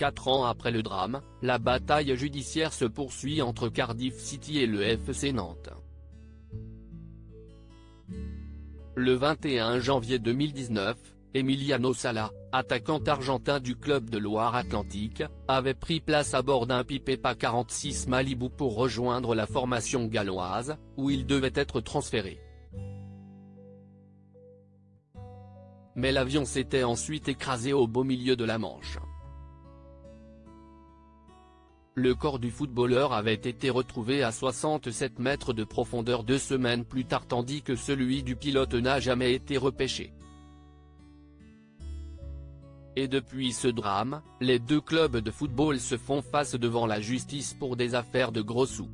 4 ans après le drame, la bataille judiciaire se poursuit entre Cardiff City et le FC Nantes. Le 21 janvier 2019, Emiliano Sala, attaquant argentin du club de Loire-Atlantique, avait pris place à bord d'un Pipepa 46 Malibu pour rejoindre la formation galloise, où il devait être transféré. Mais l'avion s'était ensuite écrasé au beau milieu de la Manche. Le corps du footballeur avait été retrouvé à 67 mètres de profondeur 2 semaines plus tard tandis que celui du pilote n'a jamais été repêché. Et depuis ce drame, les deux clubs de football se font face devant la justice pour des affaires de gros sous.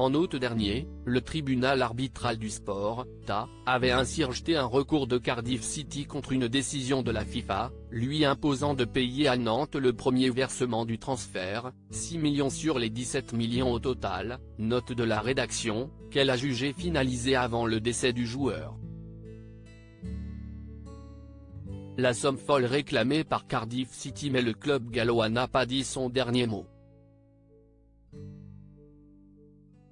En août dernier, le tribunal arbitral du sport, TA, avait ainsi rejeté un recours de Cardiff City contre une décision de la FIFA, lui imposant de payer à Nantes le premier versement du transfert, 6 millions sur les 17 millions au total, note de la rédaction, qu'elle a jugé finalisée avant le décès du joueur. La somme folle réclamée par Cardiff City mais le club gallois n'a pas dit son dernier mot.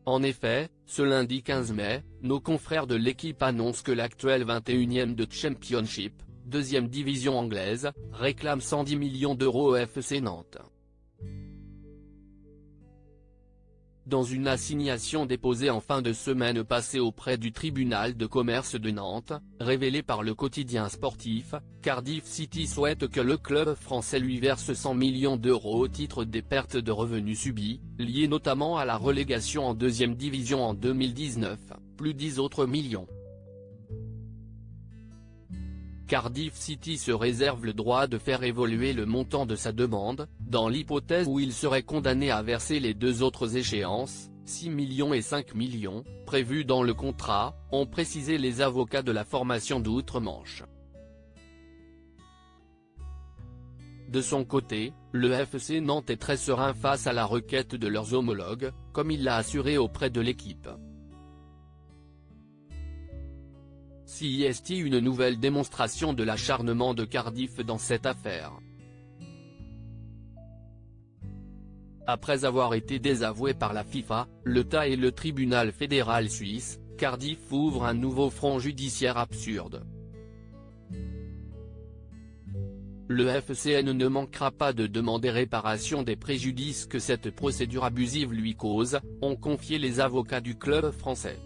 En effet, ce lundi 15 mai, nos confrères de l'équipe annoncent que l'actuel 21e de Championship, deuxième division anglaise, réclame 110 millions d'euros au FC Nantes. Dans une assignation déposée en fin de semaine passée auprès du tribunal de commerce de Nantes, révélée par le quotidien sportif, Cardiff City souhaite que le club français lui verse 100 millions d'euros au titre des pertes de revenus subies, liées notamment à la relégation en deuxième division en 2019, plus 10 autres millions. Cardiff City se réserve le droit de faire évoluer le montant de sa demande, dans l'hypothèse où il serait condamné à verser les deux autres échéances, 6 millions et 5 millions, prévues dans le contrat, ont précisé les avocats de la formation d'outre-Manche. De son côté, le FC Nantes est très serein face à la requête de leurs homologues, comme il l'a assuré auprès de l'équipe. CIST une nouvelle démonstration de l'acharnement de Cardiff dans cette affaire. Après avoir été désavoué par la FIFA, le TA et le tribunal fédéral suisse, Cardiff ouvre un nouveau front judiciaire absurde. Le FCN ne manquera pas de demander réparation des préjudices que cette procédure abusive lui cause, ont confié les avocats du club français.